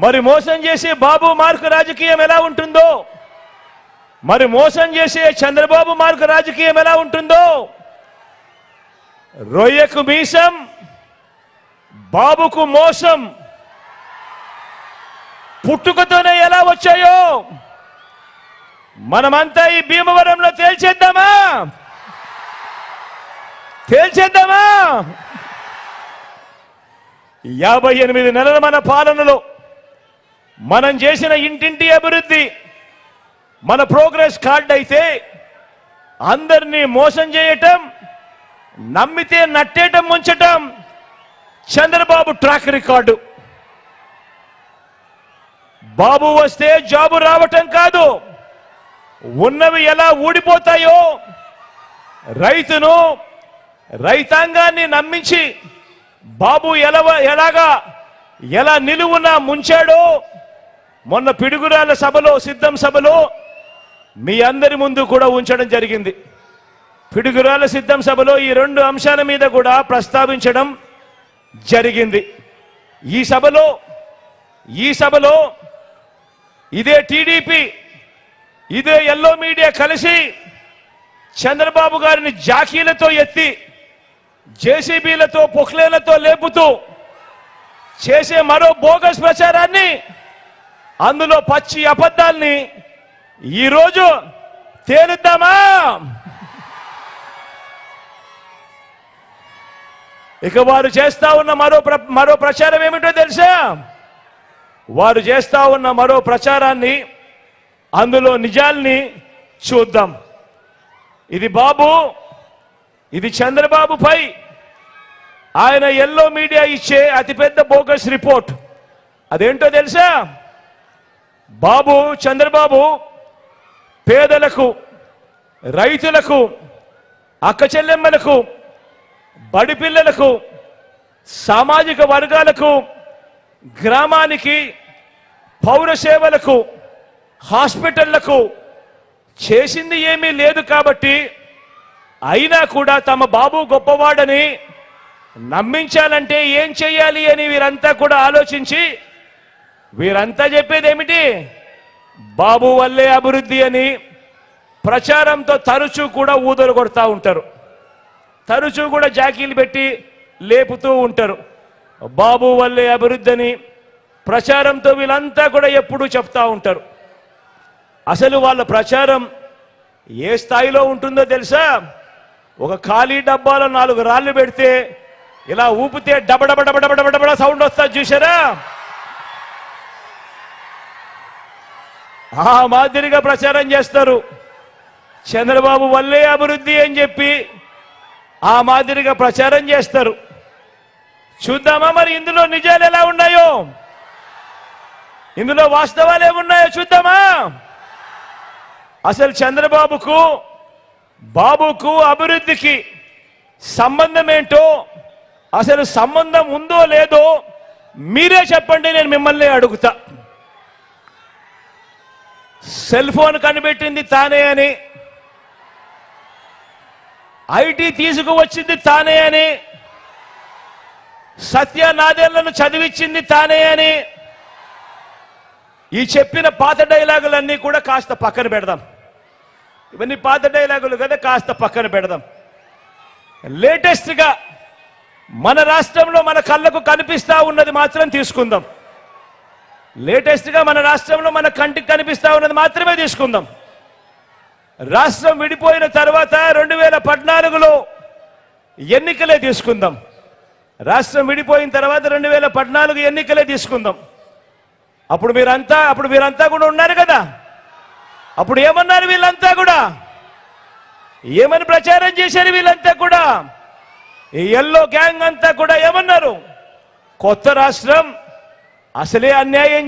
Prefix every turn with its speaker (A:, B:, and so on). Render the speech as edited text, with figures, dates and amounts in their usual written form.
A: మరి మోసం చేసే బాబు మార్కు రాజకీయం ఎలా ఉంటుందో, మరి మోసం చేసే చంద్రబాబు మార్కు రాజకీయం ఎలా ఉంటుందో, రొయ్యకు మీసం బాబుకు మోసం పుట్టుకతోనే ఎలా వచ్చాయో మనమంతా ఈ భీమవరంలో తేల్చేద్దామా? తేల్చేద్దామా? 58 నెలల మన పాలనలో మనం చేసిన ఇంటింటి అభివృద్ధి మన ప్రోగ్రెస్ కార్డ్ అయితే, అందరినీ మోసం చేయటం, నమ్మితే నట్టేయటం, ముంచటం చంద్రబాబు ట్రాక్ రికార్డు. బాబు వస్తే జాబు రావటం కాదు, ఉన్నవి ఎలా ఊడిపోతాయో, రైతును రైతాంగాన్ని నమ్మించి బాబు ఎలా నిలువున ముంచాడో మొన్న పిడుగురాల సభలో, సిద్ధం సభలో మీ అందరి ముందు కూడా ఉంచడం జరిగింది. పిడుగురాల సిద్ధం సభలో ఈ 2 అంశాల మీద కూడా ప్రస్తావించడం జరిగింది. ఈ సభలో ఇదే టీడీపీ, ఇదే ఎల్లో మీడియా కలిసి చంద్రబాబు గారిని జాకీలతో ఎత్తి, జేసీబీలతో, పొక్లేలతో లేపుతూ చేసే మరో బోగస్ ప్రచారాన్ని, అందులో పచ్చి అబద్ధాల్ని ఈరోజు తేలుద్దామా? ఇక వారు చేస్తా ఉన్న మరో ప్రచారం ఏమిటో తెలుసా? వారు చేస్తా ఉన్న మరో ప్రచారాన్ని, అందులో నిజాల్ని చూద్దాం. ఇది చంద్రబాబుపై ఆయన ఎల్లో మీడియా ఇచ్చే అతిపెద్ద బోగస్ రిపోర్ట్. అదేంటో తెలుసా? చంద్రబాబు పేదలకు, రైతులకు, అక్క చెల్లెమ్మలకు, బడి పిల్లలకు, సామాజిక వర్గాలకు, గ్రామానికి, పౌర సేవలకు, హాస్పిటళ్లకు చేసింది ఏమీ లేదు కాబట్టి, అయినా కూడా తమ బాబు గొప్పవాడని నమ్మించాలంటే ఏం చెయ్యాలి అని వీరంతా కూడా ఆలోచించి, వీరంతా చెప్పేది ఏమిటి? బాబు వల్లే అభివృద్ధి అని ప్రచారంతో తరచూ కూడా ఊదలు కొడతా ఉంటారు, తరచూ కూడా జాకీలు పెట్టి లేపుతూ ఉంటారు. బాబు వల్లే అభివృద్ధి అని ప్రచారంతో వీళ్ళంతా కూడా ఎప్పుడూ చెప్తా ఉంటారు. అసలు వాళ్ళ ప్రచారం ఏ స్థాయిలో ఉంటుందో తెలుసా? ఒక ఖాళీ డబ్బాలో 4 రాళ్ళు పెడితే ఇలా ఊపితే డబడబడబడబడబడ సౌండ్ వస్తా చూసారా? ఆ మాదిరిగా ప్రచారం చేస్తారు. చంద్రబాబు వల్లే అభివృద్ధి అని చెప్పి ఆ మాదిరిగా ప్రచారం చేస్తారు. చూద్దామా మరి ఇందులో నిజాలు ఎలా ఉన్నాయో, ఇందులో వాస్తవాలు ఏమున్నాయో చూద్దామా? అసలు బాబుకు అభివృద్ధికి సంబంధం ఏంటో, అసలు సంబంధం ఉందో లేదో మీరే చెప్పండి, నేను మిమ్మల్ని అడుగుతా. సెల్ ఫోన్ కనిపెట్టింది తానే అని, ఐటీ తీసుకువచ్చింది తానే అని, సత్యనాదేళ్లను చదివించింది తానే అని, ఈ చెప్పిన పాత డైలాగులన్నీ కూడా కాస్త పక్కన పెడదాం. ఇవన్నీ పాత డైలాగులు కదా, కాస్త పక్కన పెడదాం. లేటెస్ట్గా మన రాష్ట్రంలో మన కళ్ళకు కనిపిస్తా ఉన్నది మాత్రం తీసుకుందాం. లేటెస్ట్గా మన రాష్ట్రంలో మన కంటికి కనిపిస్తా ఉన్నది మాత్రమే తీసుకుందాం. రాష్ట్రం విడిపోయిన తర్వాత 2014లో ఎన్నికలే తీసుకుందాం. రాష్ట్రం విడిపోయిన తర్వాత 2014 ఎన్నికలే తీసుకుందాం. అప్పుడు మీరంతా కూడా ఉన్నారు కదా. అప్పుడు ఏమన్నారు వీళ్ళంతా కూడా? ఏమని ప్రచారం చేశారు వీళ్ళంతా కూడా? ఈ ఎల్లో గ్యాంగ్ అంతా కూడా ఏమన్నారు? కొత్త రాష్ట్రం అసలే అన్యాయం